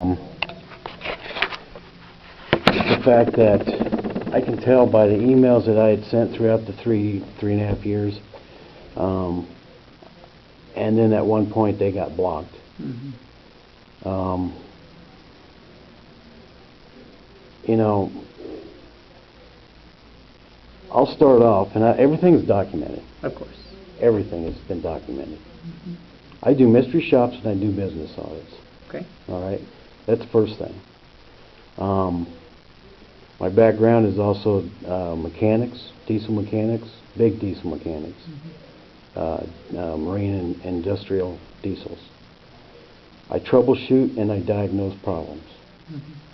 The fact that I can tell by the emails that I had sent throughout the three and a half years, and then at one point they got blocked. You know, I'll start off, and everything's documented. Of course. Everything has been documented. I do mystery shops and I do business audits. Okay. All right? That's the first thing. My background is also mechanics, diesel mechanics, big diesel mechanics, marine and industrial diesels. I troubleshoot and I diagnose problems.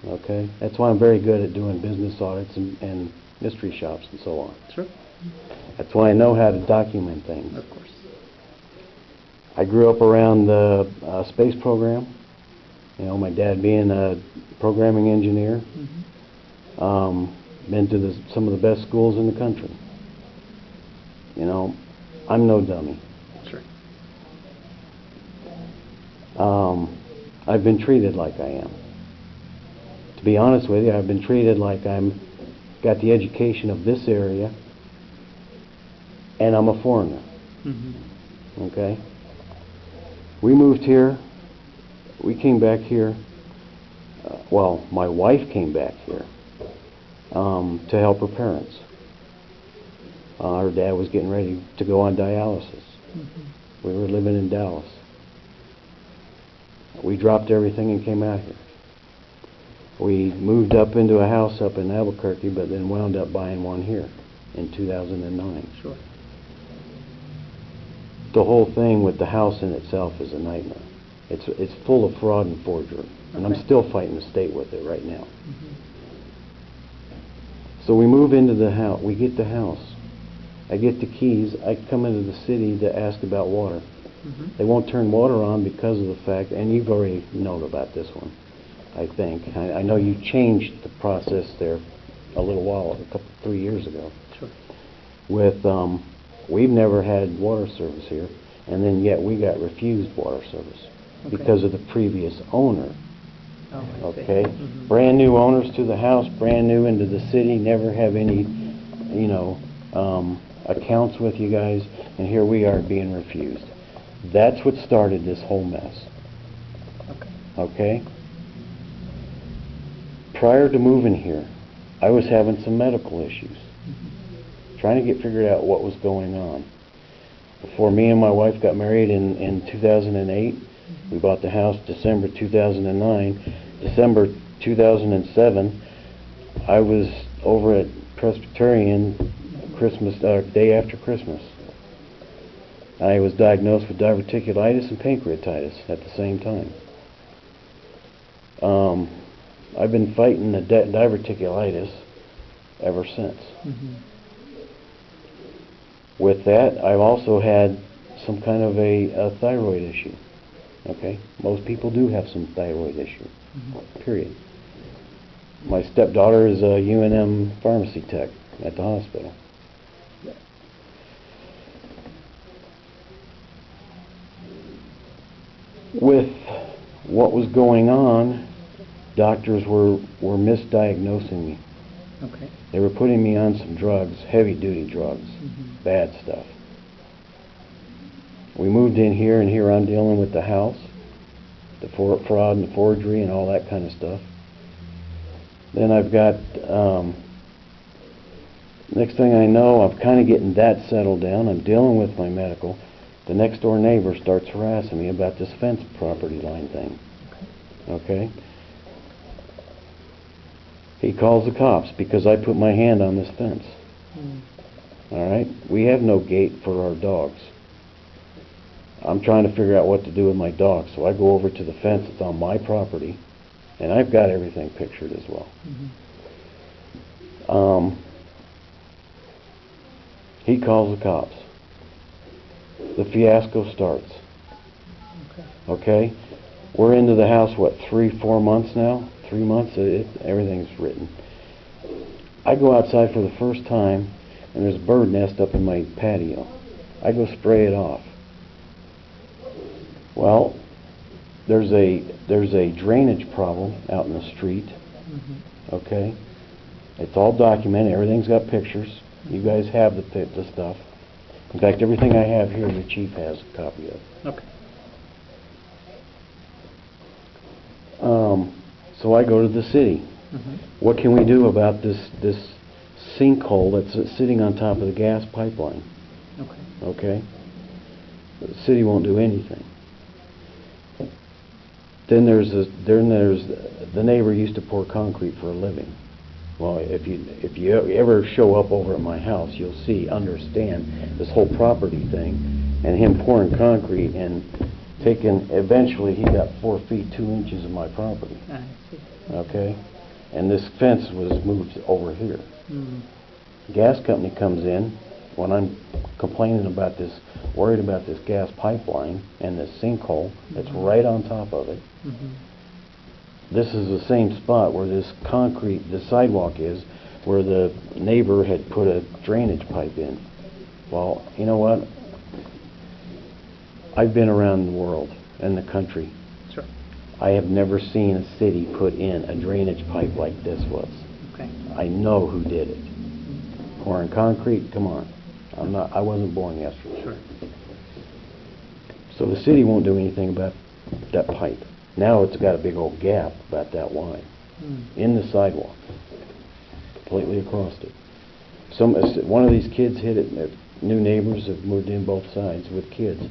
Okay? That's why I'm very good at doing business audits and mystery shops and so on. Sure. That's why I know how to document things. Of course. I grew up around the space program. You know, my dad being a programming engineer. Been to some of the best schools in the country. You know, I'm no dummy. Sure. I've been treated like I am. To be honest with you, I've been treated like I'm got the education of this area, and I'm a foreigner. Okay? We moved here. We came back here. Well, my wife came back here to help her parents. Her dad was getting ready to go on dialysis. We were living in Dallas. We dropped everything and came out here. We moved up into a house up in Albuquerque, but then wound up buying one here in 2009. Sure. The whole thing with the house in itself is a nightmare. It's full of fraud and forgery, and I'm still fighting the state with it right now. So we move into the house. We get the house. I get the keys. I come into the city to ask about water. They won't turn water on because of the fact, and you've already known about this one, I think. I know you changed the process there a little while, 3 years ago. Sure. With we've never had water service here, and then yet we got refused water service because of the previous owner. Okay, brand new owners to the house, brand new into the city, never have any, you know, accounts with you guys, and here we are being refused. That's what started this whole mess. Okay? Prior to moving here, I was having some medical issues, trying to get figured out what was going on. Before me and my wife got married in 2008, we bought the house December 2009. December 2007, I was over at Presbyterian Christmas day after Christmas. I was diagnosed with diverticulitis and pancreatitis at the same time. I've been fighting the diverticulitis ever since. With that, I've also had some kind of a thyroid issue. Okay? Most people do have some thyroid issue. Period. My stepdaughter is a UNM pharmacy tech at the hospital. With what was going on, doctors were misdiagnosing me. Okay. They were putting me on some drugs, heavy-duty drugs, bad stuff. We moved in here, and here I'm dealing with the house, the fraud and the forgery and all that kind of stuff. Then I've got, next thing I know, I'm kind of getting that settled down. I'm dealing with my medical. The next door neighbor starts harassing me about this fence property line thing. Okay? He calls the cops because I put my hand on this fence. All right? We have no gate for our dogs. I'm trying to figure out what to do with my dogs, so I go over to the fence that's on my property, and I've got everything pictured as well. He calls the cops. The fiasco starts. Okay? We're into the house, what, 3-4 months now? 3 months? Everything's written. I go outside for the first time, and there's a bird nest up in my patio. I go spray it off. Well, there's a drainage problem out in the street. Okay, it's all documented. Everything's got pictures. You guys have the stuff. In fact, everything I have here, the chief has a copy of. Okay. So I go to the city. What can we do about this sinkhole that's sitting on top of the gas pipeline? Okay. The city won't do anything. Then there's the neighbor used to pour concrete for a living. Well, if you ever show up over at my house, you'll understand this whole property thing, and him pouring concrete and taking. Eventually, he got 4 feet 2 inches of my property. I see. Okay, and this fence was moved over here. Gas company comes in when I'm complaining about this, worried about this gas pipeline and this sinkhole that's right on top of it. This is the same spot where this sidewalk is, where the neighbor had put a drainage pipe in. Well, you know what? I've been around the world and the country. Sure. I have never seen a city put in a drainage pipe like this was. Okay. I know who did it. Pouring concrete, come on. I wasn't born yesterday. Sure. So the city won't do anything about that pipe. Now it's got a big old gap about that wide in the sidewalk, completely across it. One of these kids hit it. New neighbors have moved in both sides with kids.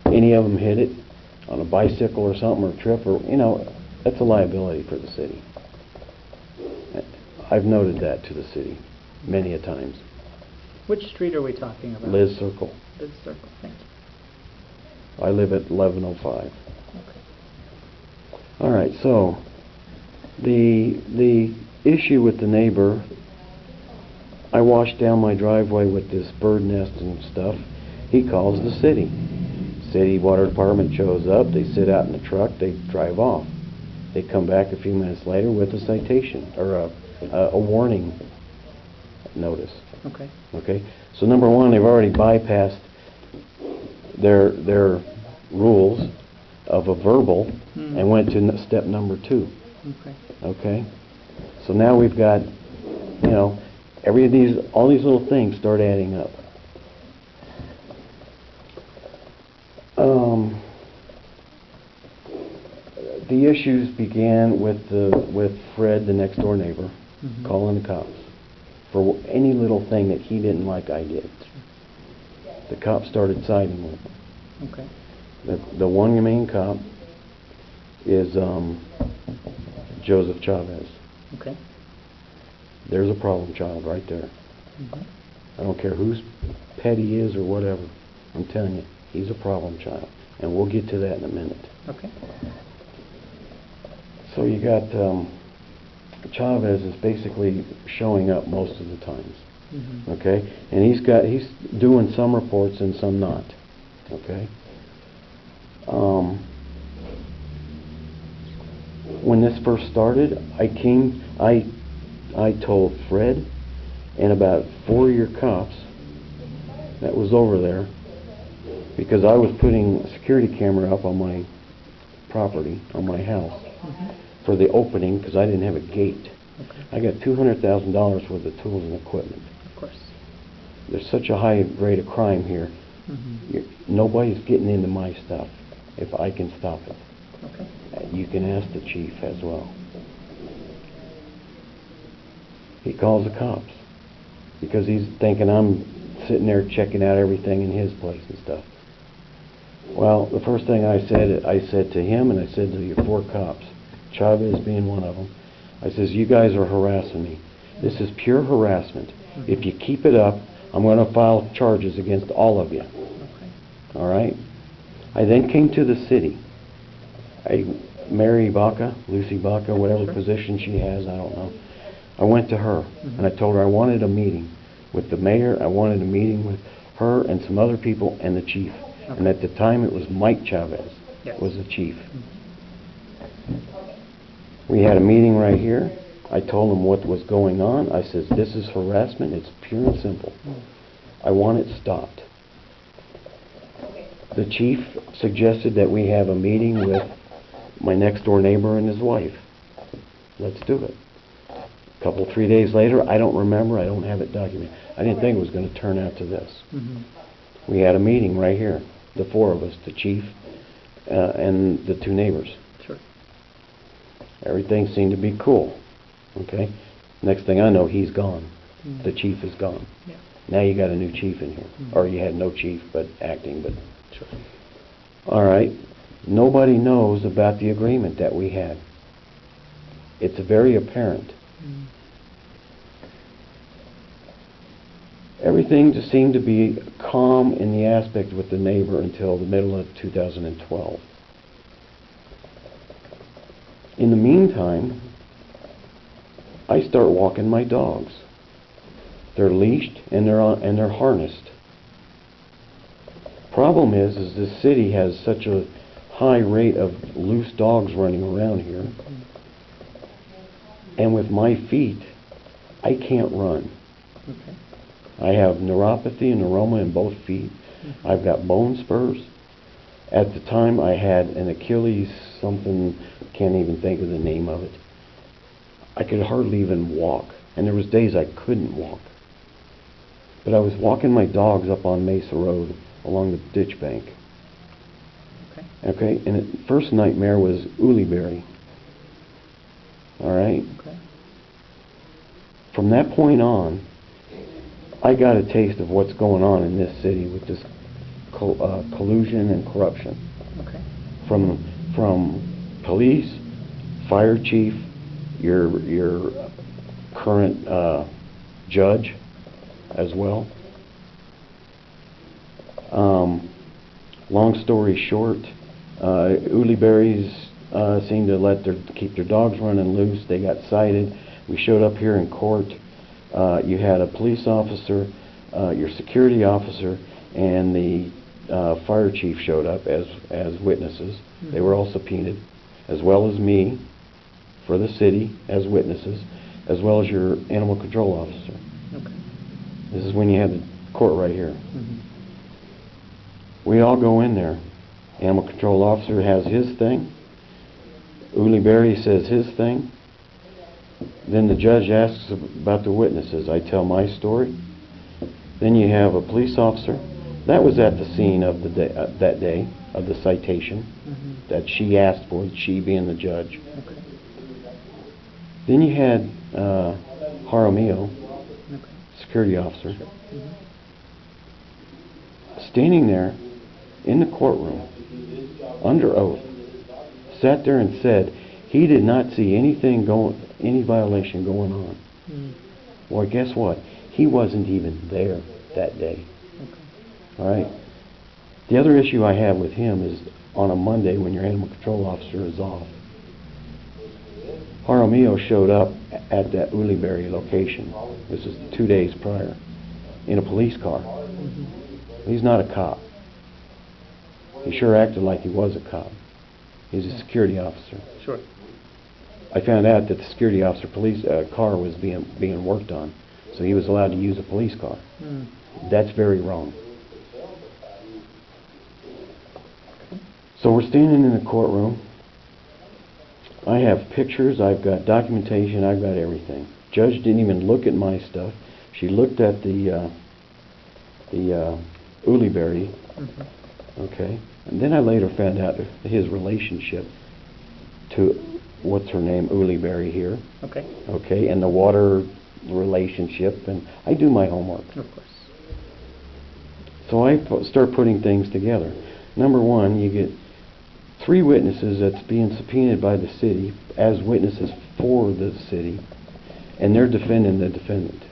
Any of them hit it on a bicycle or something, or a trip, or that's a liability for the city. I've noted that to the city many a times. Which street are we talking about? Liz Circle. Liz Circle. Thank you. I live at 1105. Okay. All right, so the issue with the neighbor, I washed down my driveway with this bird nest and stuff. He calls the city. City water department shows up, they sit out in the truck, they drive off. They come back a few minutes later with a citation, or a warning notice. Okay. Okay, so number one, they've already bypassed their rules of a verbal and went to step number 2. Okay. Okay, so now we've got, all these little things start adding up. The issues began with Fred, the next door neighbor, calling the cops for any little thing that he didn't like I did. The cops started siding with him. Okay. The one main cop is Joseph Chavez. Okay. There's a problem child right there. I don't care whose pet he is or whatever. I'm telling you, he's a problem child. And we'll get to that in a minute. Okay. So you got Chavez is basically showing up most of the times. Okay? And he's doing some reports and some not. Okay? When this first started, I told Fred and about 4 of your cops that was over there, because I was putting a security camera up on my property, on my house, for the opening, because I didn't have a gate. Okay. I got $200,000 worth of tools and equipment. Of course. There's such a high rate of crime here. Nobody's getting into my stuff if I can stop it. Okay. You can ask the chief as well. He calls the cops because he's thinking I'm sitting there checking out everything in his place and stuff. Well, the first thing I said to him, and I said to your 4 cops, Chavez being one of them, I says, you guys are harassing me. This is pure harassment. If you keep it up, I'm going to file charges against all of you. Okay. All right? I then came to the city. Mary Baca, Lucy Baca, whatever position she has, I don't know. I went to her, and I told her I wanted a meeting with the mayor. I wanted a meeting with her and some other people and the chief. Okay. And at the time, it was Mike Chavez was the chief. We had a meeting right here. I told him what was going on. I said, this is harassment. It's pure and simple. I want it stopped. the chief suggested that we have a meeting with my next door neighbor and his wife. Let's do it. A couple, 3 days later, I don't remember, I don't have it documented. I didn't think it was going to turn out to this. We had a meeting right here, the four of us, the chief and the two neighbors. Sure. Everything seemed to be cool. Okay? Next thing I know, he's gone. The chief is gone. Yeah. Now you got a new chief in here. Or you had no chief, but acting, but... Sure. All right. Nobody knows about the agreement that we had. It's very apparent. Everything just seemed to be calm in the aspect with the neighbor until the middle of 2012. In the meantime, I start walking my dogs. They're leashed and they're harnessed. Problem is this city has such a high rate of loose dogs running around here. And with my feet, I can't run. Okay. I have neuropathy and neuroma in both feet. I've got bone spurs. At the time, I had an Achilles something, can't even think of the name of it. I could hardly even walk, and there was days I couldn't walk. But I was walking my dogs up on Mesa Road along the ditch bank. Okay, and the first nightmare was Ulibarri. All right? Okay. From that point on, I got a taste of what's going on in this city with this collusion and corruption. Okay. From police, fire chief, your current judge as well. Long story short, Ulibarri's seemed to keep their dogs running loose. They got cited. We showed up here in court. You had a police officer, your security officer, and the fire chief showed up as witnesses. They were all subpoenaed, as well as me for the city as witnesses, as well as your animal control officer. Okay. This is when you had the court right here. We all go in there. Animal control officer has his thing. Ulibarri says his thing. Then the judge asks about the witnesses. I tell my story. Then you have a police officer. That was at the scene of the day, that day of the citation that she asked for, she being the judge. Okay. Then you had Jaramillo, security officer, standing there in the courtroom under oath, sat there and said he did not see any violation going on. Well, guess what? He wasn't even there that day. All right. The other issue I have with him is on a Monday when your animal control officer is off. Jaramillo showed up at that Ulibarri location. This is 2 days prior in a police car. He's not a cop. He sure acted like he was a cop. He's a security officer. Sure. I found out that the security officer police car was being worked on, so he was allowed to use a police car. That's very wrong. So we're standing in the courtroom. I have pictures, I've got documentation, I've got everything. Judge didn't even look at my stuff. She looked at the Ulibarri. Okay. And then I later found out his relationship to, what's her name, Ulibarri here. Okay. Okay, and the water relationship, and I do my homework. Of course. So I start putting things together. Number one, you get 3 witnesses that's being subpoenaed by the city as witnesses for the city, and they're defending the defendant.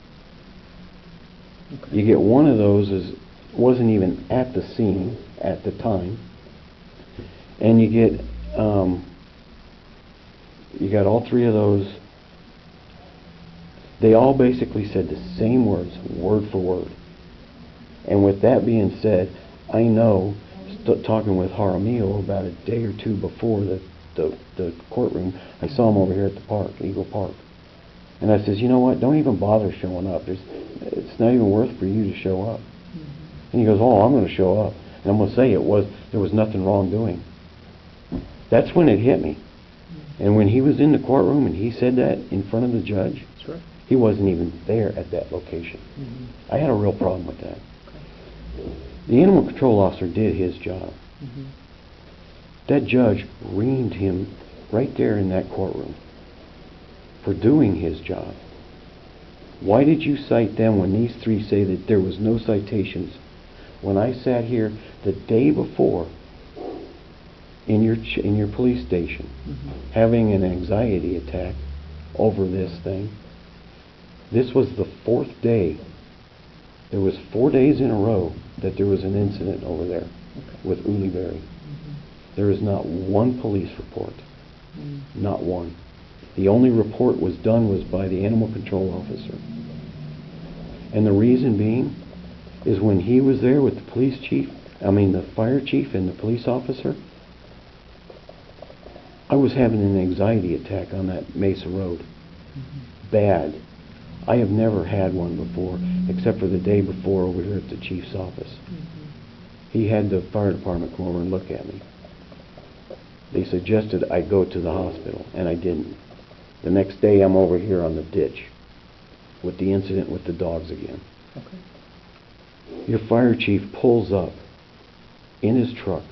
Okay. You get one of those wasn't even at the scene at the time, and you get you got all 3 of those. They all basically said the same words, word for word. And with that being said, I know, talking with Jaramillo about a day or 2 before the courtroom, I saw him over here at the park, Eagle Park. And I says, you know what, don't even bother showing up. It's not even worth for you to show up. And he goes, oh, I'm going to show up. And I'm going to say there was nothing wrong doing. That's when it hit me. And when he was in the courtroom and he said that in front of the judge, Sure. he wasn't even there at that location. Mm-hmm. I had a real problem with that. Okay. The animal control officer did his job. Mm-hmm. That judge reamed him right there in that courtroom for doing his job. Why did you cite them when these three say that there was no citations? When I sat here the day before in your police station, Mm-hmm. having an anxiety attack over this thing, this was the fourth day. There was 4 days in a row that there was an incident over there with Ulibarri. Mm-hmm. There is not one police report. Mm-hmm. Not one. The only report was done was by the animal control officer. And the reason being is when he was there with the fire chief and the police officer, I was having an anxiety attack on that Mesa Road. Mm-hmm. Bad. I have never had one before, except for the day before over here at the chief's office. Mm-hmm. He had the fire department come over and look at me. They suggested I go to the hospital, and I didn't. The next day I'm over here on the ditch with the incident with the dogs again. Okay. Your fire chief pulls up in his truck,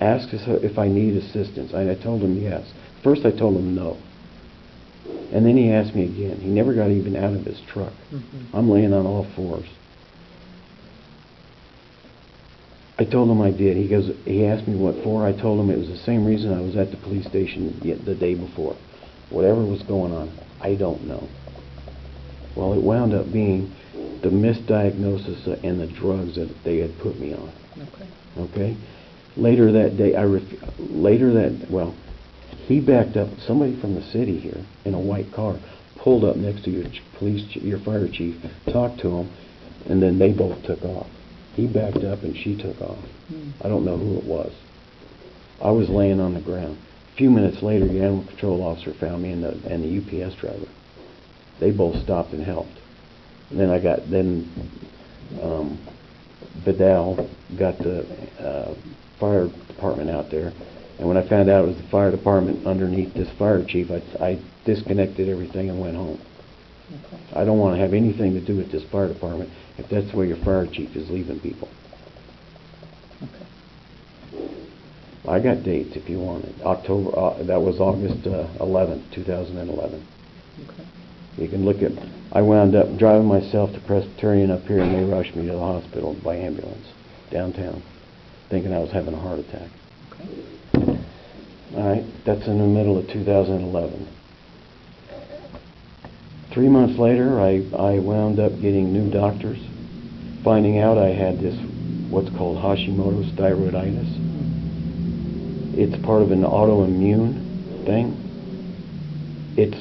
asks us if I need assistance. I told him yes. First I told him no. And then he asked me again. He never got even out of his truck. Mm-hmm. I'm laying on all fours. I told him I did. He asked me what for. I told him it was the same reason I was at the police station the day before. Whatever was going on, I don't know. Well, it wound up being the misdiagnosis and the drugs that they had put me on. Okay. Okay? Later that day, he backed up. Somebody from the city here in a white car pulled up next to your fire chief, talked to him, and then they both took off. He backed up and she took off. I don't know who it was. I was laying on the ground. A few minutes later, the animal control officer found me and the UPS driver. They both stopped and helped. And then Vidal got the fire department out there. And when I found out it was the fire department underneath this fire chief, I disconnected everything and went home. Okay. I don't want to have anything to do with this fire department if that's where your fire chief is leaving people. Okay. I got dates if you want it. That was August 11th, 2011. Okay. You can look at, I wound up driving myself to Presbyterian up here and they rushed me to the hospital by ambulance downtown, thinking I was having a heart attack. Okay. All right, that's in the middle of 2011. 3 months later, I wound up getting new doctors, finding out I had this, what's called Hashimoto's thyroiditis. It's part of an autoimmune thing. It's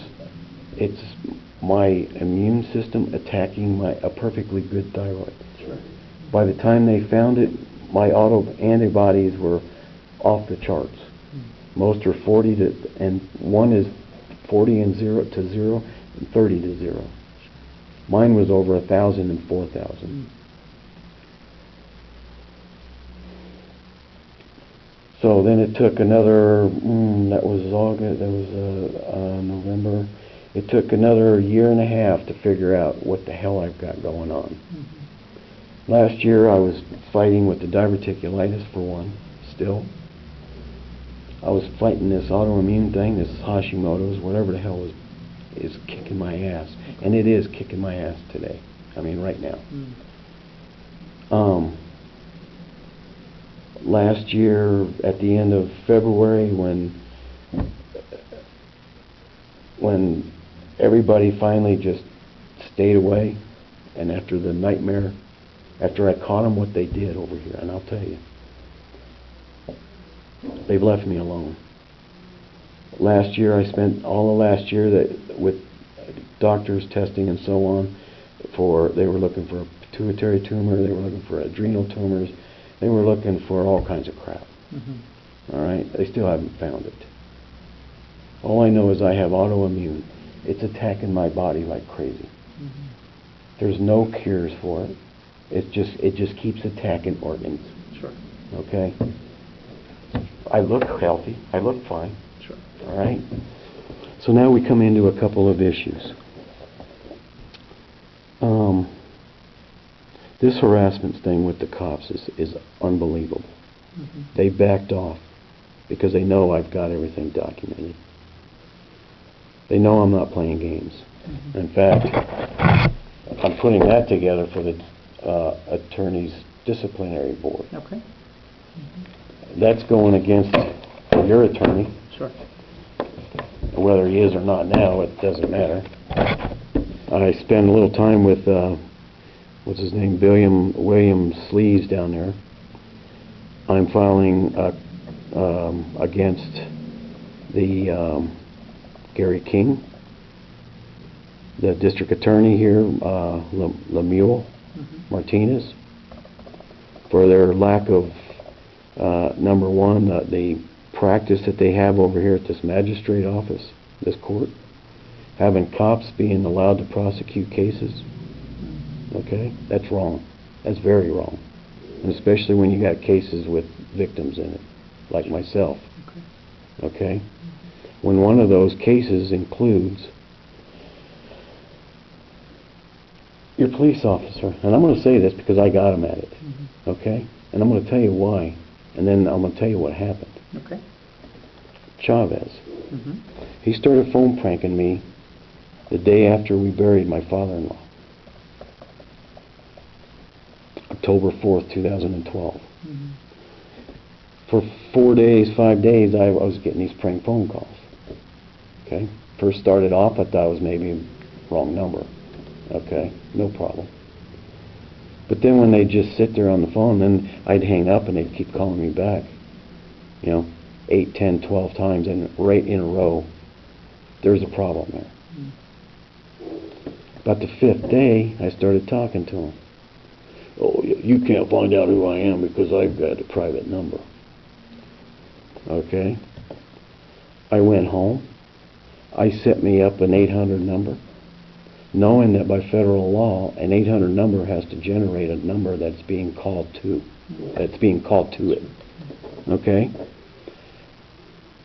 my immune system attacking a perfectly good thyroid. Sure. By the time they found it, my autoantibodies were off the charts. Most are 40 to, and one is 40 and 0 to 0 and 30 to 0. Mine was over 1,000 and 4,000. So then it took another, that was August, that was November. It took another year and a half to figure out what the hell I've got going on. Mm-hmm. Last year I was fighting with the diverticulitis for one, still. I was fighting this autoimmune thing, this Hashimoto's, whatever the hell is kicking my ass. And it is kicking my ass today. I mean, right now. Last year, at the end of February, when everybody finally just stayed away, and after the nightmare, after I caught them what they did over here, and I'll tell you, they've left me alone. Last year, I spent all of last year with doctors testing and so on. They were looking for a pituitary tumor. They were looking for adrenal tumors. They were looking for all kinds of crap. Mm-hmm. All right? They still haven't found it. All I know is I have autoimmune. It's attacking my body like crazy. Mm-hmm. There's no cures for it. It just keeps attacking organs. Sure. Okay? I look healthy. I look fine. Sure. All right? So now we come into a couple of issues. This harassment thing with the cops is unbelievable. Mm-hmm. They backed off because they know I've got everything documented. They know I'm not playing games. Mm-hmm. In fact, I'm putting that together for the attorney's disciplinary board. Okay. That's going against your attorney. Sure. Whether he is or not now, it doesn't matter. I spend a little time with, what's his name, William Sleaze down there. I'm filing against the Gary King, the district attorney here, Lemuel Martinez, for their lack of, number one, the practice that they have over here at this magistrate office, this court, having cops being allowed to prosecute cases. Okay? That's wrong. That's very wrong. And especially when you got cases with victims in it, like myself. Okay? When one of those cases includes your police officer, and I'm going to say this because I got him at it, okay? And I'm going to tell you why, and then I'm going to tell you what happened. Okay. Chavez. Mm-hmm. He started phone pranking me the day after we buried my father-in-law. October 4th, 2012. Mm-hmm. For 4 days, 5 days, I was getting these prank phone calls. Okay? First started off, I thought it was maybe a wrong number. Okay? No problem. But then when they'd just sit there on the phone, then I'd hang up and they'd keep calling me back. You know, 8, 10, 12 times and right in a row. There's a problem there. About the 5th day, I started talking to him. Oh, you can't find out who I am because I've got a private number. Okay? I went home. I set me up an 800 number, knowing that by federal law, an 800 number has to generate a number that's being called to. That's being called to it. Okay?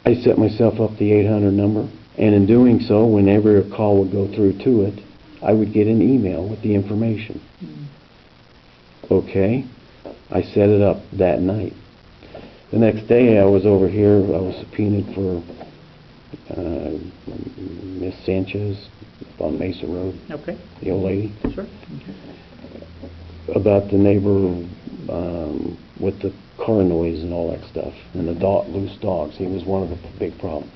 I set myself up the 800 number, and in doing so, whenever a call would go through to it, I would get an email with the information. Okay? I set it up that night. The next day I was over here, I was subpoenaed for Miss Sanchez up on Mesa Road, Okay. the old lady, Sure. about the neighbor with the car noise and all that stuff, and the loose dogs. He was one of the big problems.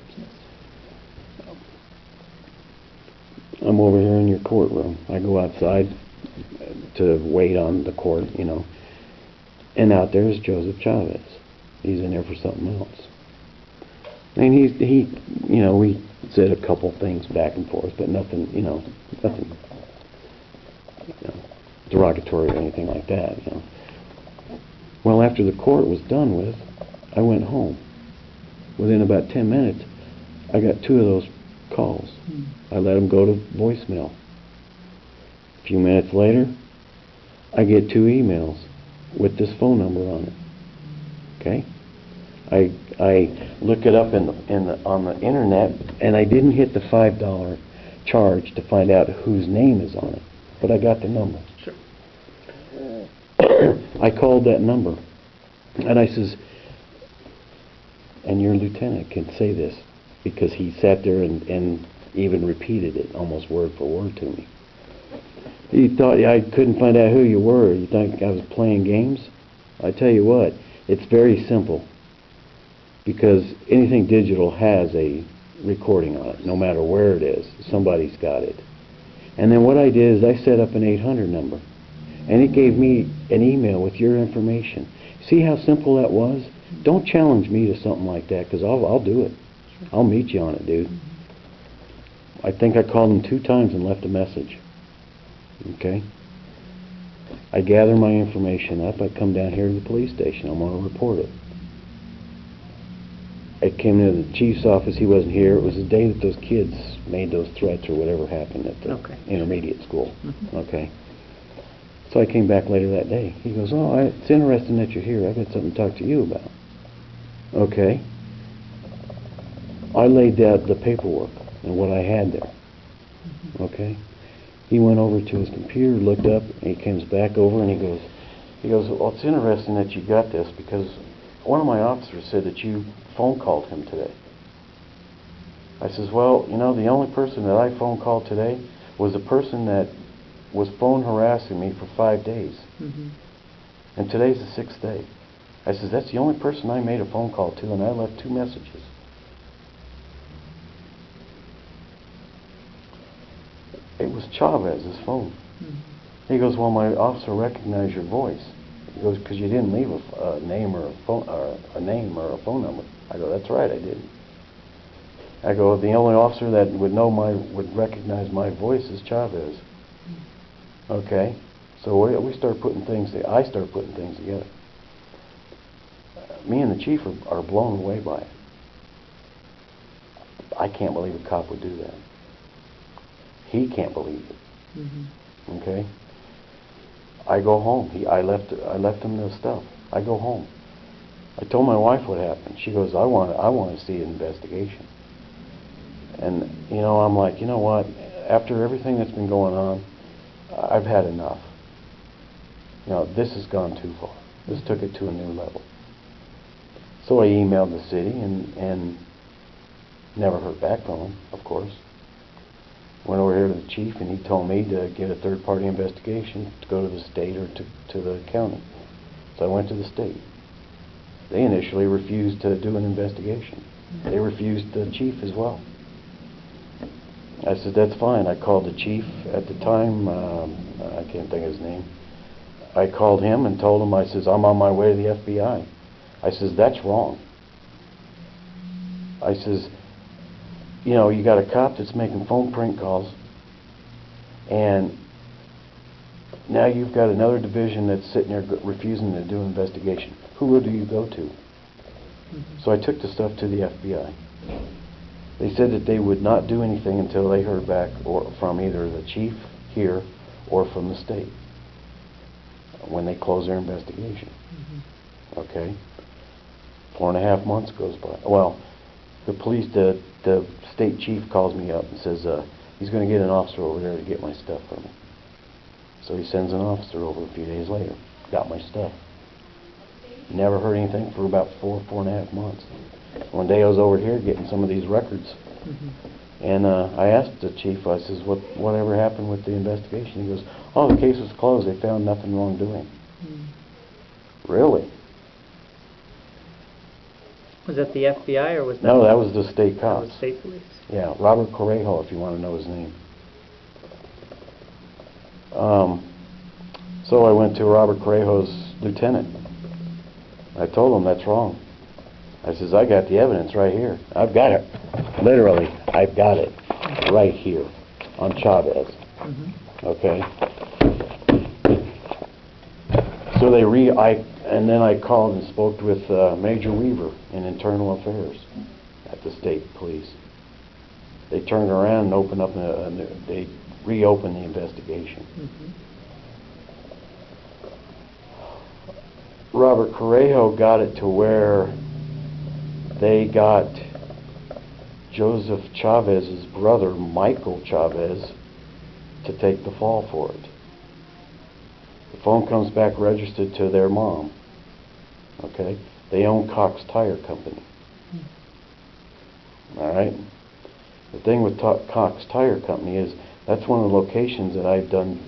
I'm over here in your courtroom. I go outside to wait on the court, you know, and out there is Joseph Chavez. He's in there for something else. And he, you know, we said a couple things back and forth, but nothing, you know, derogatory or anything like that, you know. Well, after the court was done with, I went home. Within about 10 minutes, I got 2 of those calls. I let them go to voicemail. A few minutes later, I get 2 emails with this phone number on it. Okay? I look it up on the internet, and I didn't hit the $5 charge to find out whose name is on it, but I got the number. Sure. I called that number, and I says, and your lieutenant can say this, because he sat there and even repeated it almost word for word to me. He thought I couldn't find out who you were. You think I was playing games? I tell you what, it's very simple, because anything digital has a recording on it, no matter where it is. Somebody's got it. And then what I did is I set up an 800 number, and it gave me an email with your information. See how simple that was? Don't challenge me to something like that, because I'll do it. I'll meet you on it, dude. I think I called him 2 times and left a message. Okay? I gather my information up. I come down here to the police station. I'm going to report it. I came to the chief's office. He wasn't here. It was the day that those kids made those threats or whatever happened at the intermediate school. Okay? So I came back later that day. He goes, oh, it's interesting that you're here. I've got something to talk to you about. Okay. I laid out the paperwork and what I had there. Okay. He went over to his computer, looked up, and he comes back over and he goes, well, it's interesting that you got this because one of my officers said that you phone called him today. I says, well, you know, the only person that I phone called today was the person that was phone harassing me for 5 days. And today's the 6th day. I says, that's the only person I made a phone call to, and I left 2 messages. It was Chavez's phone. He goes, well, my officer recognized your voice. He goes, because you didn't leave a name or a phone number. I go, that's right, I didn't. I go, the only officer that would recognize my voice is Chavez. Okay, so we start putting things. I start putting things together. Me and the chief are blown away by it. I can't believe a cop would do that. He can't believe it. Okay. I go home. I left him the stuff. I go home. I told my wife what happened. She goes, I want to see an investigation. And you know, I'm like, you know what? After everything that's been going on, I've had enough. You know, this has gone too far. This took it to a new level. So I emailed the city and never heard back from him, of course. Went over here to the chief and he told me to get a third-party investigation to go to the state or to the county. So I went to the state. They initially refused to do an investigation. They refused the chief as well. I said, that's fine. I called the chief at the time. I can't think of his name. I called him and told him, I says, I'm on my way to the FBI. I says, that's wrong. I says, you know, you got a cop that's making phone prank calls, and now you've got another division that's sitting there refusing to do an investigation. Who do you go to? So I took the stuff to the FBI. They said that they would not do anything until they heard back from either the chief here or from the state when they close their investigation. Okay? 4.5 months goes by. Well, the state chief calls me up and says he's going to get an officer over there to get my stuff for me. So he sends an officer over a few days later. Got my stuff. Never heard anything for about 4.5 months. One day I was over here getting some of these records, and I asked the chief, I says, whatever happened with the investigation? He goes, oh, the case was closed. They found nothing wrongdoing. Really? Was that the FBI or was that? No, that was the state That cops. was state police. Yeah, Robert Correjo, if you want to know his name. So I went to Robert Correjo's lieutenant. I told him that's wrong. I says, I got the evidence right here. I've got it. Literally, I've got it right here on Chavez. Okay? So and then I called and spoke with Major Weaver in Internal Affairs at the state police. They turned around and opened up, they reopened the investigation. Robert Correjo got it to where they got Joseph Chavez's brother, Michael Chavez, to take the fall for it. The phone comes back registered to their mom. Okay? They own Cox Tire Company. Alright? The thing with Cox Tire Company is that's one of the locations that I've done